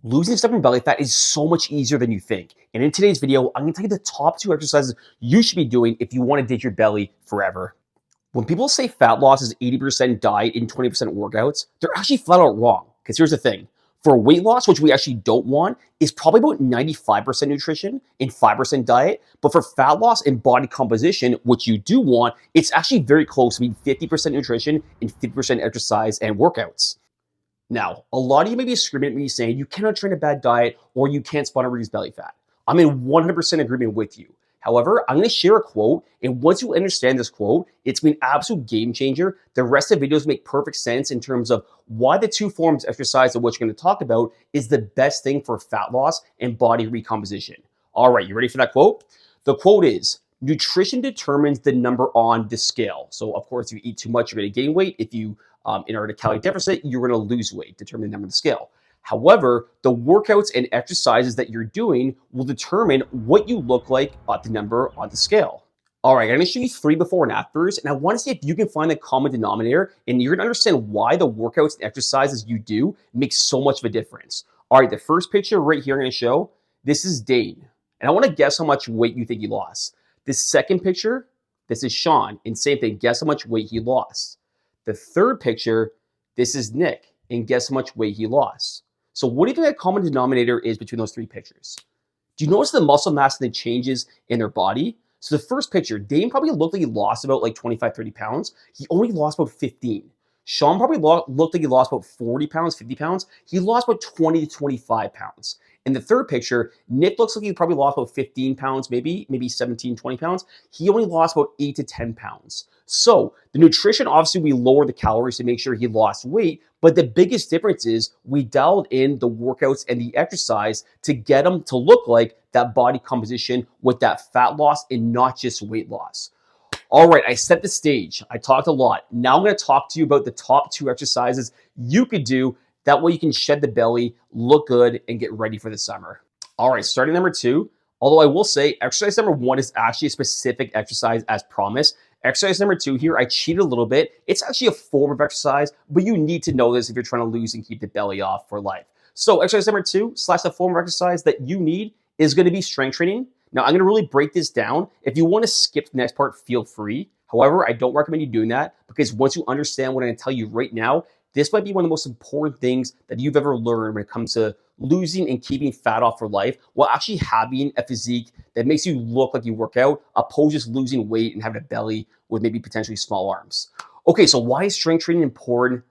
Losing stubborn belly fat is so much easier than you think. And in today's video, I'm gonna tell you the top 2 exercises you should be doing if you wanna ditch your belly forever. When people say fat loss is 80% diet and 20% workouts, they're actually flat out wrong. Because here's the thing. For weight loss, which we actually don't want, is probably about 95% nutrition and 5% diet. But for fat loss and body composition, which you do want, it's actually very close to being 50% nutrition and 50% exercise and workouts. Now, a lot of you may be screaming at me saying you cannot train a bad diet or you can't spot and reduce belly fat. I'm in 100% agreement with you. However, I'm going to share a quote, and once you understand this quote, it's been an absolute game changer. The rest of the videos make perfect sense in terms of why the two forms of exercise of which we're going to talk about is the best thing for fat loss and body recomposition. All right, you ready for that quote? The quote is, nutrition determines the number on the scale. So, of course, if you eat too much, you're going to gain weight. If you are in a calorie deficit, you're going to lose weight, determine the number on the scale. However, the workouts and exercises that you're doing will determine what you look like at the number on the scale. All right, I'm going to show you 3 before and afters, and I want to see if you can find the common denominator, and you're going to understand why the workouts and exercises you do make so much of a difference. All right, the first picture right here I'm going to show, this is Dane, and I want to guess how much weight you think he lost. This second picture, this is Sean, and same thing, guess how much weight he lost. The third picture, this is Nick, and guess how much weight he lost. So what do you think the common denominator is between those 3 pictures? Do you notice the muscle mass and the changes in their body? So the first picture, Dane probably looked like he lost about like 25, 30 pounds. He only lost about 15. Sean probably looked like he lost about 40 pounds, 50 pounds. He lost about 20 to 25 pounds. In the third picture, Nick looks like he probably lost about 15 pounds, maybe 17, 20 pounds. He only lost about 8 to 10 pounds. So the nutrition, obviously we lower the calories to make sure he lost weight, but the biggest difference is we dialed in the workouts and the exercise to get him to look like that body composition with that fat loss and not just weight loss. All right, I set the stage. I talked a lot. Now I'm going to talk to you about the top 2 exercises you could do. That way you can shed the belly, look good, and get ready for the summer. All right, starting number 2. Although I will say exercise number 1 is actually a specific exercise as promised. Exercise number 2 here, I cheated a little bit. It's actually a form of exercise, but you need to know this if you're trying to lose and keep the belly off for life. So exercise number 2 / the form of exercise that you need is going to be strength training. Now, I'm going to really break this down. If you want to skip the next part, feel free. However, I don't recommend you doing that because once you understand what I'm going to tell you right now, this might be one of the most important things that you've ever learned when it comes to losing and keeping fat off for life while actually having a physique that makes you look like you work out, opposed to just losing weight and having a belly with maybe potentially small arms. Okay, so why is strength training important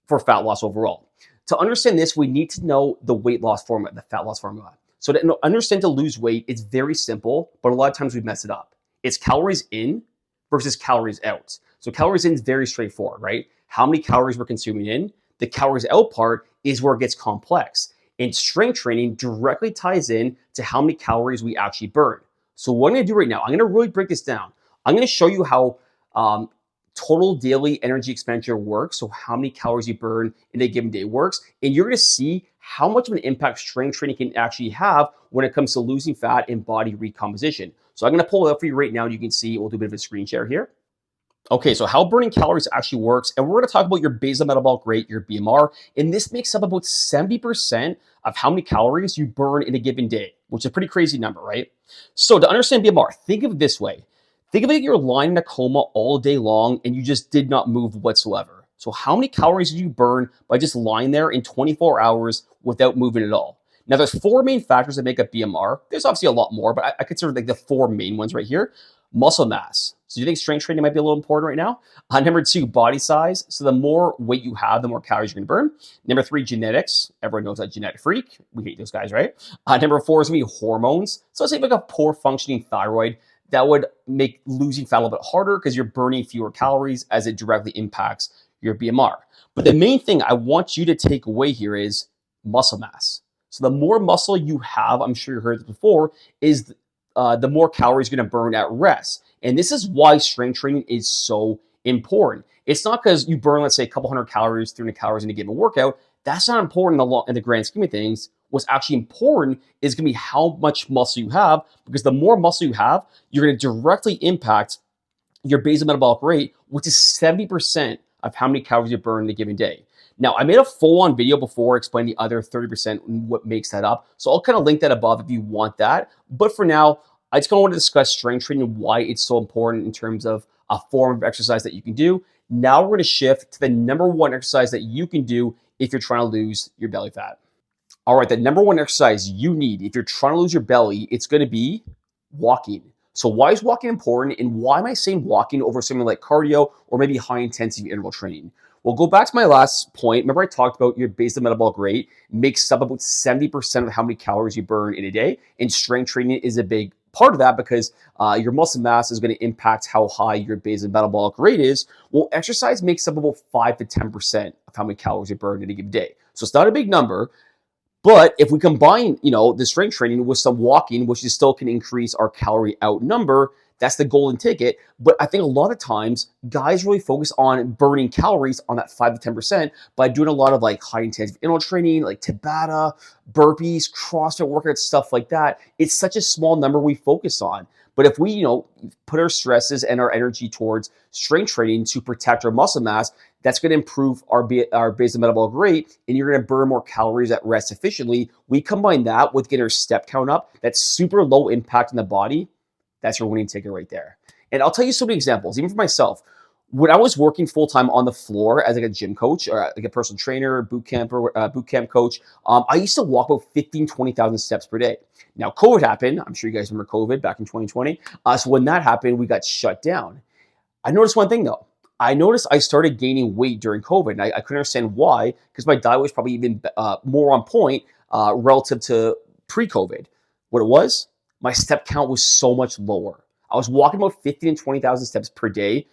for fat loss overall? To understand this, we need to know the weight loss formula, the fat loss formula. So to understand to lose weight, it's very simple, but a lot of times we mess it up. It's calories in versus calories out. So calories in is very straightforward, right? How many calories we're consuming in. The calories out part is where it gets complex. And strength training directly ties in to how many calories we actually burn. So what I'm going to do right now, I'm going to really break this down. I'm going to show you how total daily energy expenditure works, so how many calories you burn in a given day works, and you're going to see how much of an impact strength training can actually have when it comes to losing fat and body recomposition. So I'm going to pull it up for you right now, and you can see, we'll do a bit of a screen share here. Okay, so how burning calories actually works, and we're going to talk about your basal metabolic rate, your BMR, and this makes up about 70% of how many calories you burn in a given day, which is a pretty crazy number, right? So to understand BMR, think of it this way. Think of it, you're lying in a coma all day long and you just did not move whatsoever. So how many calories did you burn by just lying there in 24 hours without moving at all? Now there's 4 main factors that make up BMR. There's obviously a lot more, but I consider like the 4 main ones right here. Muscle mass. So do you think strength training might be a little important right now? Number 2, body size. So the more weight you have, the more calories you're going to burn. Number 3, genetics. Everyone knows that genetic freak. We hate those guys, right? Number 4 is going to be hormones. So let's say like a poor functioning thyroid. That would make losing fat a little bit harder because you're burning fewer calories as it directly impacts your BMR. But the main thing I want you to take away here is muscle mass. So the more muscle you have, I'm sure you heard this before, is the more calories you're going to burn at rest. And this is why strength training is so important. It's not because you burn, let's say, a couple hundred calories, 300 calories in a given workout. That's not important in the grand scheme of things. What's actually important is going to be how much muscle you have, because the more muscle you have, you're going to directly impact your basal metabolic rate, which is 70% of how many calories you burn in a given day. Now, I made a full-on video before explaining the other 30% and what makes that up. So I'll kind of link that above if you want that. But for now, I just kind of want to discuss strength training and why it's so important in terms of a form of exercise that you can do. Now we're going to shift to the number one exercise that you can do if you're trying to lose your belly fat. All right, the number one exercise you need if you're trying to lose your belly, it's going to be walking. So why is walking important, and why am I saying walking over something like cardio or maybe high intensity interval training? Well, go back to my last point. Remember I talked about your basal metabolic rate makes up about 70% of how many calories you burn in a day, and strength training is a big part of that because your muscle mass is going to impact how high your basal metabolic rate is. Well, exercise makes up about 5 to 10% of how many calories you burn in a given day. So it's not a big number. But if we combine, the strength training with some walking, which is still can increase our calorie out number, that's the golden ticket. But I think a lot of times guys really focus on burning calories on that 5 to 10% by doing a lot of like high intensity interval training, like Tabata, burpees, CrossFit workouts, stuff like that. It's such a small number we focus on. But if we, put our stresses and our energy towards strength training to protect our muscle mass, that's going to improve our basal metabolic rate, and you're going to burn more calories at rest efficiently. We combine that with getting our step count up. That's super low impact in the body. That's your winning ticket right there. And I'll tell you so many examples, even for myself. When I was working full-time on the floor as like a gym coach or like a personal trainer, boot camp coach, I used to walk about 15, 20,000 steps per day. Now, COVID happened. I'm sure you guys remember COVID back in 2020. So when that happened, we got shut down. I noticed one thing though. I noticed I started gaining weight during COVID, and I couldn't understand why, because my diet was probably even more on point relative to pre-COVID. What it was, my step count was so much lower. I was walking about 15 and 20,000 steps per day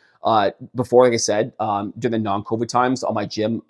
before, like I said, during the non-COVID times on my gym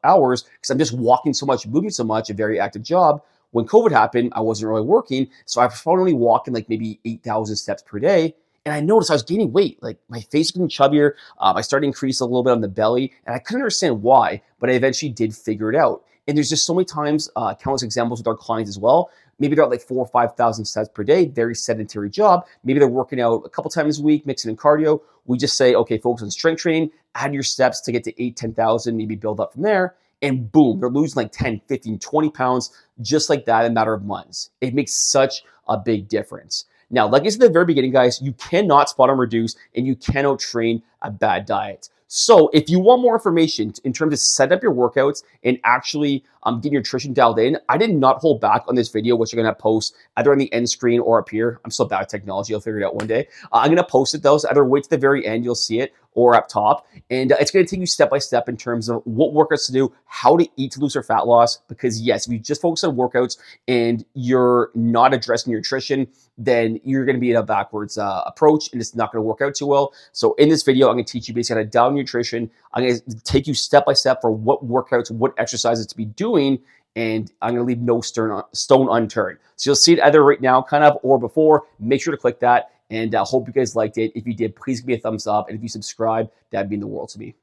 hours, because I'm just walking so much, moving so much, a very active job. When COVID happened, I wasn't really working, so I was probably only walking like maybe 8,000 steps per day. And I noticed I was gaining weight, like my face was getting chubbier. I started to increase a little bit on the belly, and I couldn't understand why, but I eventually did figure it out. And there's just so many times, countless examples with our clients as well. Maybe they're at like 4,000 or 5,000 steps per day, very sedentary job. Maybe they're working out a couple times a week, mixing in cardio. We just say, okay, focus on strength training, add your steps to get to 8,000, 10,000, maybe build up from there. And boom, they're losing like 10, 15, 20 pounds just like that in a matter of months. It makes such a big difference. Now, like I said at the very beginning, guys, you cannot spot and reduce, and you cannot train a bad diet. So if you want more information in terms of set up your workouts and actually get your nutrition dialed in, I did not hold back on this video, which I'm going to post either on the end screen or up here. I'm so bad at technology. I'll figure it out one day. I'm going to post it, though. So either wait to the very end, you'll see it, or up top. And it's going to take you step by step in terms of what workouts to do, how to eat to lose or fat loss. Because yes, if you just focus on workouts and you're not addressing your nutrition, then you're going to be in a backwards approach, and it's not going to work out too well. So in this video, I'm going to teach you basically how to dial nutrition. I'm going to take you step by step for what workouts, what exercises to be doing, and I'm going to leave no stone unturned. So you'll see it either right now, kind of, or before. Make sure to click that, and hope you guys liked it. If you did, please give me a thumbs up, and if you subscribe, that'd mean the world to me.